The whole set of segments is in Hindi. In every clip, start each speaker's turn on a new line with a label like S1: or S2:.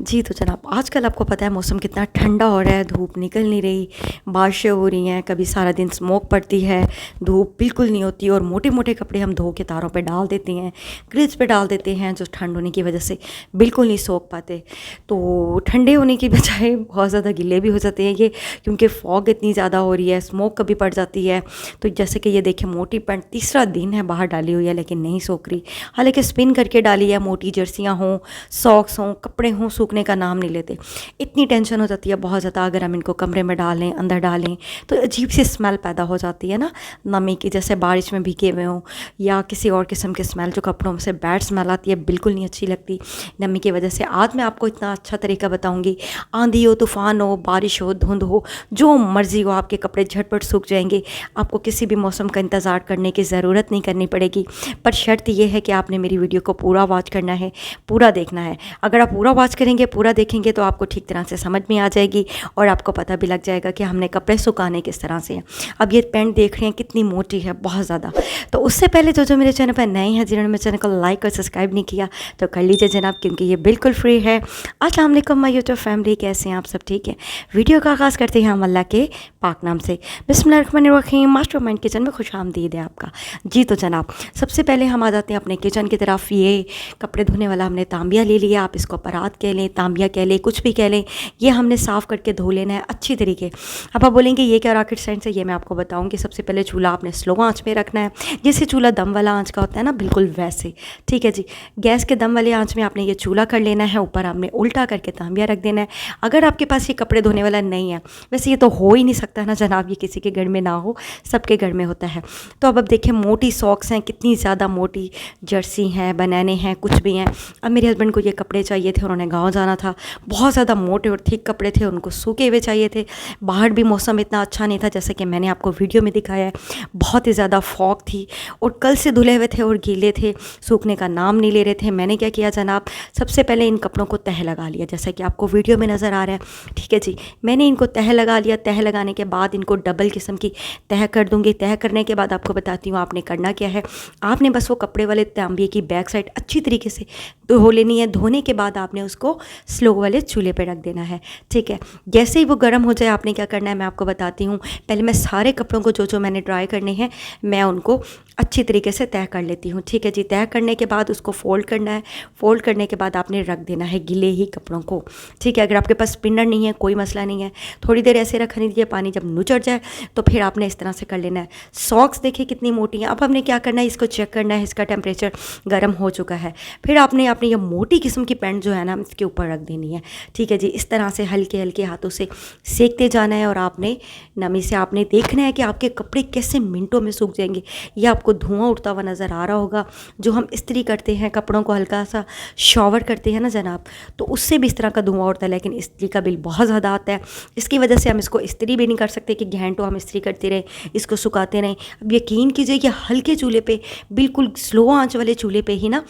S1: जी, तो जनाब आजकल आपको पता है मौसम कितना ठंडा हो रहा है, धूप निकल नहीं रही, बारिशें हो रही हैं, कभी सारा दिन स्मोक पड़ती है, धूप बिल्कुल नहीं होती और मोटे-मोटे कपड़े हम धो के तारों पे डाल देते हैं, ग्रिल्स पे डाल देते हैं जो ठंड होने की वजह से बिल्कुल नहीं सूख पाते। तो ठंडे होने की बजाय बहुत ज़्यादा गीले भी हो जाते हैं ये, क्योंकि फॉग इतनी ज़्यादा हो रही है, स्मोक कभी पड़ जाती है। तो जैसे कि ये देखिए मोटी पैंट तीसरा दिन है बाहर डाली हुई है लेकिन नहीं सूख रही। हालाँकि स्पिन करके डाली है, मोटी जर्सियाँ हों, सॉक्स हों, कपड़े हों, सूखने का नाम नहीं लेते। इतनी टेंशन हो जाती है बहुत ज़्यादा अगर हम इनको कमरे में डालें, अंदर डालें तो अजीब सी स्मेल पैदा हो जाती है ना, नमी की, जैसे बारिश में भीगे हुए हों या किसी और किस्म की स्मेल जो कपड़ों से बैड स्मेल आती है, बिल्कुल नहीं अच्छी लगती नमी की वजह से। आज मैं आपको इतना अच्छा तरीका बताऊँगी, आंधी हो, तूफ़ान हो, बारिश हो, धुंध हो, जो मर्ज़ी हो, आपके कपड़े झटपट सूख जाएंगे। आपको किसी भी मौसम का इंतज़ार करने की ज़रूरत नहीं करनी पड़ेगी। पर शर्त यह है कि आपने मेरी वीडियो को पूरा वॉच करना है, पूरा देखना है। अगर आप पूरा वॉच करेंगे, पूरा देखेंगे तो आपको ठीक तरह से समझ में आ जाएगी और आपको पता भी लग जाएगा कि हमने कपड़े सुखाने किस तरह से हैं। अब ये पैंट देख रहे हैं कितनी मोटी है, बहुत ज़्यादा। तो उससे पहले जो मेरे चैनल पर नए हैं, जिन्होंने मेरे चैनल को लाइक और सब्सक्राइब नहीं किया तो कर लीजिए जनाब, क्योंकि ये बिल्कुल फ्री है। अस्सलाम वालेकुम माय यूट्यूब फैमिली, कैसे हैं आप सब? ठीक है। वीडियो का आगाज़ करते हैं हम अल्लाह के पाक नाम से। बिस्मिल्लाहिर्रहमानिर्रहीम। मास्टरमाइंड किचन में खुश आमदीद है आपका। जी तो जनाब सबसे पहले हम आ जाते हैं अपने किचन की तरफ। ये कपड़े धोने वाला हमने तांबिया ले लिया, आप इसको परात कह लें, तांबिया कह लें, कुछ भी कह लें। ये हमने साफ़ करके धो लेना है अच्छी तरीके। अब आप बोलेंगे ये क्या रॉकेट साइंस है, ये मैं आपको बताऊंगी। सबसे पहले चूल्हा आपने स्लो आंच पे रखना है, जैसे चूल्हा दम वाला आंच का होता है ना, बिल्कुल वैसे। ठीक है जी, गैस के दम वाले आंच में आपने ये चूल्हा कर लेना है, ऊपर आपने उल्टा करके तांबिया रख देना है। अगर आपके पास ये कपड़े धोने वाला नहीं है, वैसे ये तो हो ही नहीं सकता ना जनाब, ये किसी के घर में ना हो, सबके घर में होता है। तो अब देखिए मोटी सॉक्स हैं, कितनी ज़्यादा मोटी जर्सी हैं, बनाने हैं, कुछ भी हैं। अब मेरे हस्बैंड को ये कपड़े चाहिए थे, उन्होंने गाँव जाना था, बहुत ज़्यादा मोटे और थिक कपड़े थे, उनको सूखे हुए चाहिए थे। बाहर भी मौसम इतना अच्छा नहीं था जैसे कि मैंने आपको वीडियो में दिखाया है, बहुत ही ज़्यादा फॉग थी और कल से धुले हुए थे और गीले थे, सूखने का नाम नहीं ले रहे थे। मैंने क्या किया जनाब, सबसे पहले इन कपड़ों को तह लगा लिया, जैसा कि आपको वीडियो में नज़र आ रहा है। ठीक है जी, मैंने इनको तह लगा लिया। तह लगाने के बाद इनको डबल किस्म की तह कर दूँगी। तह करने के बाद आपको बताती हूँ आपने करना क्या है। आपने बस वो कपड़े वाले तांबिये की बैक साइड अच्छी तरीके से धो लेनी है। धोने के बाद आपने उसको स्लो वाले चूल्हे पे रख देना है। ठीक है, जैसे ही वो गर्म हो जाए आपने क्या करना है मैं आपको बताती हूँ। पहले मैं सारे कपड़ों को जो मैंने ड्राई करने हैं मैं उनको अच्छी तरीके से तह कर लेती हूँ। ठीक है जी, तह करने के बाद उसको फोल्ड करना है। फोल्ड करने के बाद आपने रख देना है गीले ही कपड़ों को। ठीक है, अगर आपके पास स्पिनर नहीं है कोई मसला नहीं है, थोड़ी देर ऐसे रखने दीजिए, पानी जब नुचड़ जाए तो फिर आपने इस तरह से कर लेना है। सॉक्स देखिए कितनी मोटी हैं। अब हमने क्या करना है, इसको चेक करना है, इसका टेम्परेचर गर्म हो चुका है। फिर आपने अपनी ये मोटी किस्म की पैंट जो है ना इसके ऊपर रख देनी है। ठीक है जी, इस तरह से हल्के हल्के हाथों से सेकते जाना है और आपने नमी से आपने देखना है कि आपके कपड़े कैसे मिनटों में सूख जाएंगे। ये आपको धुआं उड़ता हुआ नज़र आ रहा होगा। जो हम इस्त्री करते हैं कपड़ों को, हल्का सा शॉवर करते हैं ना जनाब, तो उससे भी इस तरह का धुआं उड़ता है, लेकिन इस्त्री का बिल बहुत ज़्यादा आता है। इसकी वजह से हम इसको इस्त्री भी नहीं कर सकते कि घंटों हम इस्त्री करते रहें, इसको सुखाते रहें। अब यकीन कीजिए कि हल्के चूल्हे पे, बिल्कुल स्लो आंच वाले चूल्हे पे ही ना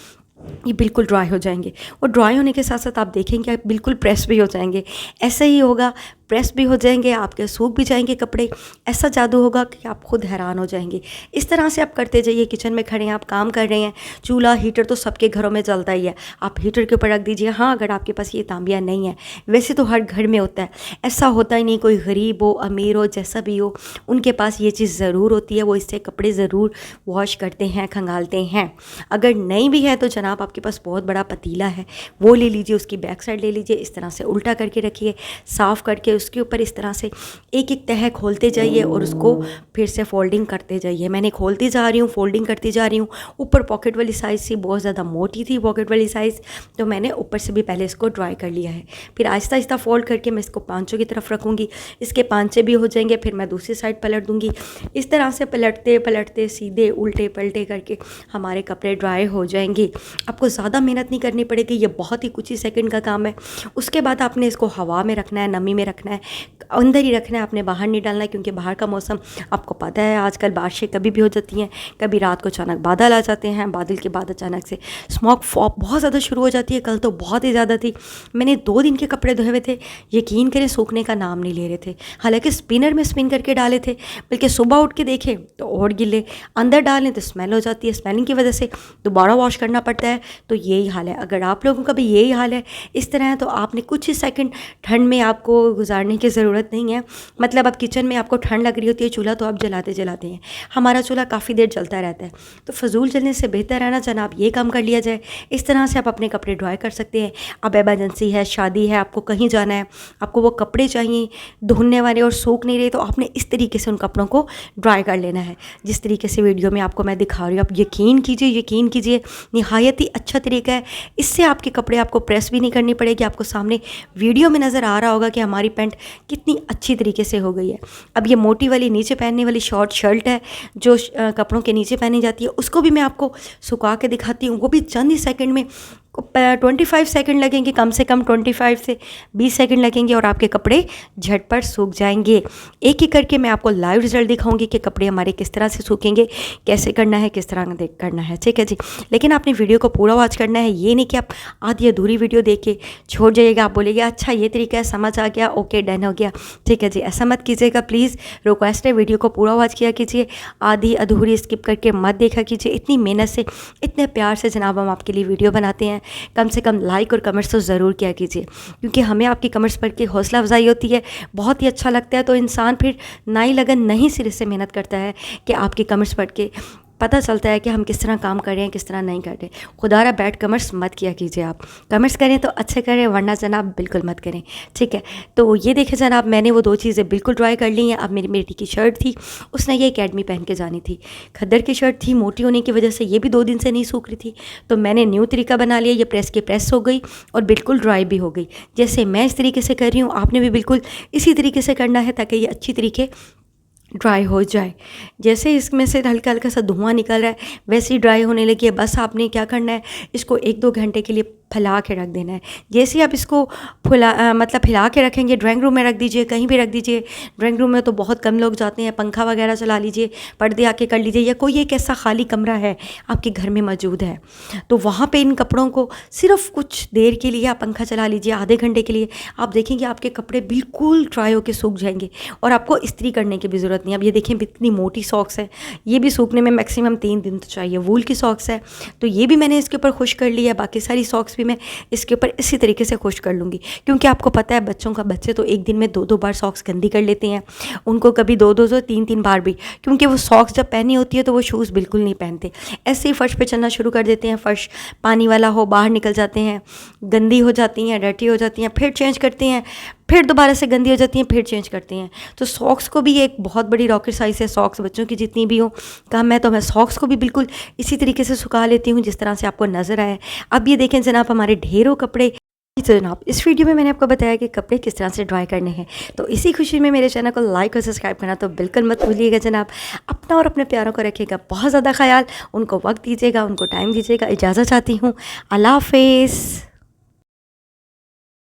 S1: ये बिल्कुल ड्राई हो जाएंगे। और ड्राई होने के साथ साथ आप देखेंगे आप बिल्कुल प्रेस भी हो जाएंगे। ऐसा ही होगा, प्रेस भी हो जाएंगे, आपके सूख भी जाएंगे कपड़े। ऐसा जादू होगा कि आप खुद हैरान हो जाएंगे। इस तरह से आप करते जाइए। किचन में खड़े हैं, आप काम कर रहे हैं, चूल्हा हीटर तो सबके घरों में जलता ही है, आप हीटर के ऊपर रख दीजिए। हाँ, अगर आपके पास ये तांबिया नहीं है, वैसे तो हर घर में होता है, ऐसा होता ही नहीं, कोई गरीब हो अमीर हो जैसा भी हो, उनके पास ये चीज़ ज़रूर होती है, वो इससे कपड़े ज़रूर वॉश करते हैं, खंगालते हैं। अगर नहीं भी है तो जनाब आपके पास बहुत बड़ा पतीला है, वो ले लीजिए, उसकी बैक साइड ले लीजिए, इस तरह से उल्टा करके रखिए, साफ़ करके उसके ऊपर इस तरह से एक एक तह खोलते जाइए और उसको फिर से फोल्डिंग करते जाइए। मैंने खोलती जा रही हूँ, फोल्डिंग करती जा रही हूँ। ऊपर पॉकेट वाली साइज़ थी, बहुत ज़्यादा मोटी थी पॉकेट वाली साइज़, तो मैंने ऊपर से भी पहले इसको ड्राई कर लिया है। फिर आहिस्ता आहिस्ता फोल्ड करके मैं इसको पांचों की तरफ रखूँगी, इसके पांचे भी हो जाएंगे। फिर मैं दूसरी साइड पलट दूँगी। इस तरह से पलटते पलटते सीधे उल्टे पलटे करके हमारे कपड़े ड्राई हो जाएंगे। आपको ज़्यादा मेहनत नहीं करनी पड़ेगी, ये बहुत ही कुछ ही सेकंड का काम है। उसके बाद आपने इसको हवा में रखना है, नमी में रखना है, अंदर ही रखना है, आपने बाहर नहीं डालना है, क्योंकि बाहर का मौसम आपको पता है आजकल बारिशें कभी भी हो जाती हैं, कभी रात को अचानक बादल आ जाते हैं, बादल के बाद अचानक से स्मोक फॉग बहुत ज़्यादा शुरू हो जाती है। कल तो बहुत ही ज़्यादा थी, मैंने 2 दिन के कपड़े धोए हुए थे, यकीन करें सूखने का नाम नहीं ले रहे थे। हालांकि स्पिनर में स्पिन करके डाले थे, बल्कि सुबह उठ के देखे तो और गिले, अंदर डालें तो स्मेल हो जाती है, स्मेलिंग की वजह से दोबारा वॉश करना पड़ता है। तो यही हाल है, अगर आप लोगों का भी यही हाल है, इस तरह है, तो आपने कुछ ही सेकंड ठंड में आपको गुजारने की ज़रूरत नहीं है। मतलब अब किचन में आपको ठंड लग रही होती है, चूल्हा तो आप जलाते जलाते हैं, हमारा चूल्हा काफ़ी देर जलता रहता है, तो फजूल जलने से बेहतर है ना जनाब ये काम कर लिया जाए। इस तरह से आप अपने कपड़े ड्राई कर सकते हैं। अब एमरजेंसी है, शादी है, आपको कहीं जाना है, आपको वो कपड़े चाहिए धुलने वाले और सूख नहीं रहे, तो आपने इस तरीके से उन कपड़ों को ड्राई कर लेना है जिस तरीके से वीडियो में आपको मैं दिखा रही हूँ। आप यकीन कीजिए निहायत ही अच्छा तरीका है। इससे आपके कपड़े आपको प्रेस भी नहीं करनी पड़ेगी। आपको सामने वीडियो में नज़र आ रहा होगा कि हमारी पैंट कितनी अच्छी तरीके से हो गई है। अब ये मोटी वाली नीचे पहनने वाली शॉर्ट शर्ट है जो कपड़ों के नीचे पहनी जाती है, उसको भी मैं आपको सुखा के दिखाती हूँ। वो भी चंद ही सेकंड में 25 सेकंड लगेंगे, कम से कम 25 से 20 सेकंड लगेंगे और आपके कपड़े झटपट सूख जाएंगे। एक एक करके मैं आपको लाइव रिजल्ट दिखाऊंगी कि कपड़े हमारे किस तरह से सूखेंगे, कैसे करना है, किस तरह करना है, ठीक है जी। लेकिन आपने वीडियो को पूरा वॉच करना है, ये नहीं कि आप आधी अधूरी वीडियो देख के छोड़ जाइएगा, आप बोलेंगे अच्छा ये तरीका है, समझ आ गया, ओके डन हो गया, ठीक है जी। ऐसा मत कीजिएगा प्लीज़, रिक्वेस्ट है, वीडियो को पूरा वॉच किया कीजिए, आधी अधूरी स्किप करके मत देखा कीजिए। इतनी मेहनत से, इतने प्यार से जनाब हम आपके लिए वीडियो बनाते हैं, कम से कम लाइक और कमेंट्स तो ज़रूर किया कीजिए, क्योंकि हमें आपकी कमेंट्स पढ़ के हौसला अफजाई होती है, बहुत ही अच्छा लगता है। तो इंसान फिर नई लगन नहीं सिरे से मेहनत करता है कि आपकी कमेंट्स पढ़ के पता चलता है कि हम किस तरह काम कर रहे हैं, किस तरह नहीं कर रहे। खुदारा बैड कमेंट्स मत किया कीजिए, आप कमेंट्स करें तो अच्छे करें, वरना जनाब बिल्कुल मत करें, ठीक है। तो ये देखें जनाब, मैंने वो 2 चीज़ें बिल्कुल ड्राई कर ली हैं। अब मेरी बेटी की शर्ट थी, उसने ये एकेडमी पहन के जानी थी, खद्दर की शर्ट थी, मोटी होने की वजह से ये भी 2 दिन से नहीं सूख रही थी, तो मैंने न्यू तरीका बना लिया, ये प्रेस की प्रेस हो गई और बिल्कुल ड्राई भी हो गई। जैसे मैं इस तरीके से कर रही हूँ, आपने भी बिल्कुल इसी तरीके से करना है ताकि ये अच्छी तरीके ड्राई हो जाए। जैसे इसमें से हल्का हल्का सा धुआं निकल रहा है, वैसे ही ड्राई होने लगी है। बस आपने क्या करना है, इसको 1-2 घंटे के लिए फैला के रख देना है। जैसे आप इसको फैला के रखेंगे, ड्राइंग रूम में रख दीजिए, कहीं भी रख दीजिए। ड्राइंग रूम में तो बहुत कम लोग जाते हैं, पंखा वगैरह चला लीजिए, पर्दे आके कर लीजिए, या कोई एक ऐसा खाली कमरा है आपके घर में मौजूद है तो वहाँ पे इन कपड़ों को सिर्फ कुछ देर के लिए आप पंखा चला लीजिए, आधे घंटे के लिए। आप देखेंगे आपके कपड़े बिल्कुल ड्राई होकर सूख जाएंगे और आपको इस्त्री करने की भी ज़रूरत नहीं। अब ये देखें इतनी मोटी सॉक्स है, ये भी सूखने में मैक्सिमम 3 दिन तो चाहिए। वूल की सॉक्स है तो ये भी मैंने इसके ऊपर खुश कर लिया, बाकी सारी सॉक्स भी मैं इसके ऊपर इसी तरीके से खुश कर लूँगी, क्योंकि आपको पता है बच्चे तो एक दिन में 2-2 बार सॉक्स गंदी कर लेते हैं, उनको कभी 2-2 3-3 बार भी, क्योंकि वो सॉक्स जब पहनी होती है तो वो शूज़ बिल्कुल नहीं पहनते, ऐसे ही फ़र्श पे चलना शुरू कर देते हैं। फ़र्श पानी वाला हो, बाहर निकल जाते हैं, गंदी हो जाती हैं, डर्टी हो जाती हैं, फिर चेंज करते हैं, फिर दोबारा से गंदी हो जाती हैं, फिर चेंज करते हैं। तो सॉक्स को भी एक बहुत बड़ी रॉकेट साइज़ है, सॉक्स बच्चों की जितनी भी हो कम है, तो मैं सॉक्स को भी बिल्कुल इसी तरीके से सुखा लेती हूँ जिस तरह से आपको नज़र आए। अब ये देखें जनाब हमारे ढेरों कपड़े। तो जनाब इस वीडियो में मैंने आपको बताया कि कपड़े किस तरह से ड्राई करने हैं, तो इसी खुशी में मेरे चैनल को लाइक और सब्सक्राइब करना तो बिल्कुल मत भूलिएगा जनाब। अपना और अपने प्यारों को रखिएगा बहुत ज़्यादा ख्याल, उनको वक्त दीजिएगा, उनको टाइम दीजिएगा। इजाज़त चाहती हूँ, अल्लाह हाफ़िज़।